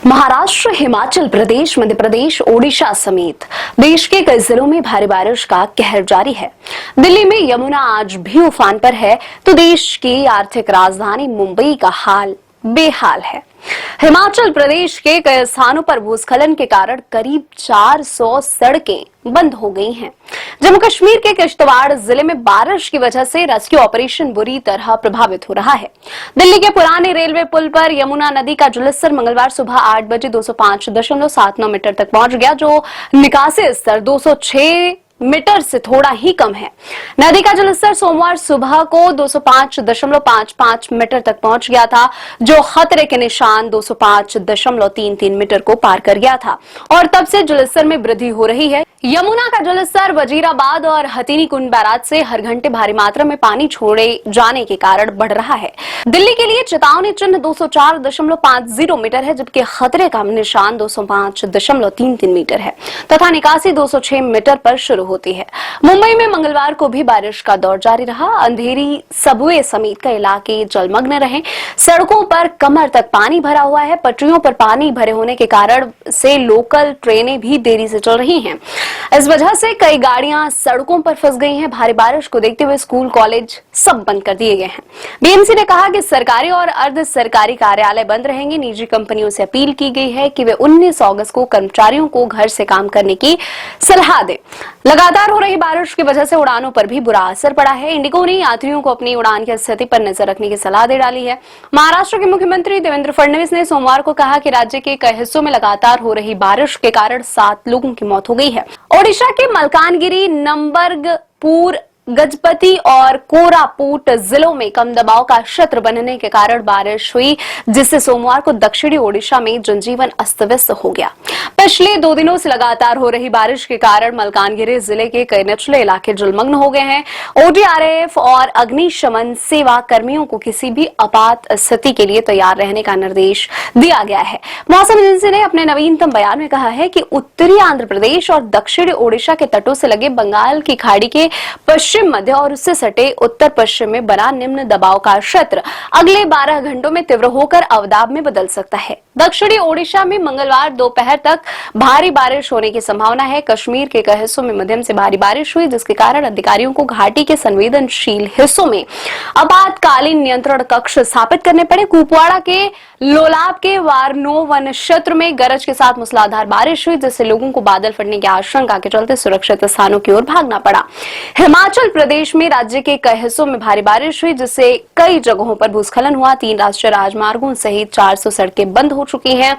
महाराष्ट्र, हिमाचल प्रदेश, मध्य प्रदेश, ओडिशा समेत देश के कई जिलों में भारी बारिश का कहर जारी है। दिल्ली में यमुना आज भी उफान पर है, तो देश की आर्थिक राजधानी मुंबई का हाल बेहाल है। हिमाचल प्रदेश के कई स्थानों पर भूस्खलन के कारण करीब 400 सड़कें बंद हो गई हैं। जम्मू कश्मीर के किश्तवाड़ जिले में बारिश की वजह से रेस्क्यू ऑपरेशन बुरी तरह प्रभावित हो रहा है। दिल्ली के पुराने रेलवे पुल पर यमुना नदी का जलस्तर मंगलवार सुबह 8 बजे 205.79 मीटर तक पहुंच गया, जो निकासी स्तर 206 मीटर से थोड़ा ही कम है। नदी का जलस्तर सोमवार सुबह को 205.55 मीटर तक पहुंच गया था, जो खतरे के निशान 205.33 मीटर को पार कर गया था और तब से जलस्तर में वृद्धि हो रही है। यमुना का जलस्तर वजीराबाद और हथीनी कुंड बैराज से हर घंटे भारी मात्रा में पानी छोड़े जाने के कारण बढ़ रहा है। दिल्ली के लिए चेतावनी चिन्ह 204.50 मीटर है, जबकि खतरे का निशान 205.33 मीटर है तथा निकासी 206 मीटर पर शुरू होती है। मुंबई में मंगलवार को भी बारिश का दौर जारी रहा। अंधेरी, सबवे समेत कई इलाके जलमग्न रहे। सड़कों पर कमर तक पानी भरा हुआ है। पटरियों पर पानी भरे होने के कारण से लोकल ट्रेनें भी देरी से चल रही हैं। इस वजह से कई गाड़ियां सड़कों पर फंस गई हैं। भारी बारिश को देखते हुए स्कूल, कॉलेज सब बंद कर दिए गए हैं। बीएमसी ने कहा कि सरकारी और अर्ध सरकारी कार्यालय बंद रहेंगे। निजी कंपनियों से अपील की गई है कि वे 19 अगस्त को कर्मचारियों को घर से काम करने की सलाह दें। लगातार हो रही बारिश की वजह से उड़ानों पर भी बुरा असर पड़ा है। इंडिगो ने यात्रियों को अपनी उड़ान की स्थिति पर नजर रखने की सलाह दे डाली है। महाराष्ट्र के मुख्यमंत्री देवेंद्र फडणवीस ने सोमवार को कहा कि राज्य के कई हिस्सों में लगातार हो रही बारिश के कारण 7 लोगों की मौत हो गई है। ओडिशा के मलकानगिरी, नंबरगपुर, गजपति और कोरापुट जिलों में कम दबाव का क्षेत्र बनने के कारण बारिश हुई, जिससे सोमवार को दक्षिणी ओडिशा में जनजीवन अस्त व्यस्त हो गया। पिछले 2 दिनों से लगातार हो रही बारिश के कारण मलकानगिरी जिले के कई निचले इलाके जलमग्न हो गए हैं। ओडीआरएफ और अग्निशमन सेवा कर्मियों को किसी भी आपात स्थिति के लिए तैयार रहने का निर्देश दिया गया है। मौसम एजेंसी ने अपने नवीनतम बयान में कहा है कि उत्तरी आंध्र प्रदेश और दक्षिणी ओडिशा के तटों से लगे बंगाल की खाड़ी के पश्चिम, मध्य और उससे सटे उत्तर पश्चिम में बना निम्न दबाव का क्षेत्र अगले 12 घंटों में तीव्र होकर अवदाब में बदल सकता है। दक्षिणी ओडिशा में मंगलवार दोपहर तक भारी बारिश होने की संभावना है। कश्मीर के कई हिस्सों में मध्यम से भारी बारिश हुई, जिसके कारण अधिकारियों को घाटी के संवेदनशील हिस्सों में आपातकालीन नियंत्रण कक्ष स्थापित करने पड़े। कुपवाड़ा के लोलाब के वारनो वन क्षेत्र में गरज के साथ मूसलाधार बारिश हुई, जिससे लोगों को बादल फटने की आशंका के चलते सुरक्षित स्थानों की ओर भागना पड़ा। हिमाचल प्रदेश में राज्य के कई हिस्सों में भारी बारिश हुई, जिससे कई जगहों पर भूस्खलन हुआ। 3 राष्ट्रीय राजमार्गों सहित 400 सड़कें बंद हो चुकी हैं।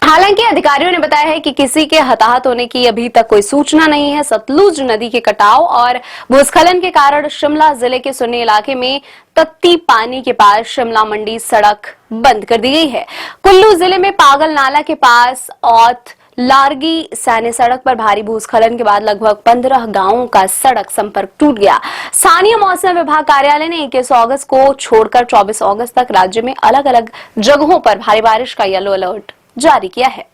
हालांकि अधिकारियों ने बताया है कि किसी के हताहत होने की अभी तक कोई सूचना नहीं है। सतलुज नदी के कटाव और भूस्खलन के कारण शिमला जिले के सुन्नी इलाके में तत्ती पानी के पास शिमला मंडी सड़क बंद कर दी गई है। कुल्लू जिले में पागल नाला के पास औथ लारगी सैन्य सड़क पर भारी भूस्खलन के बाद लगभग 15 गांवों का सड़क संपर्क टूट गया। स्थानीय मौसम विभाग कार्यालय ने 21 अगस्त को छोड़कर 24 अगस्त तक राज्य में अलग अलग जगहों पर भारी बारिश का येलो अलर्ट जारी किया है।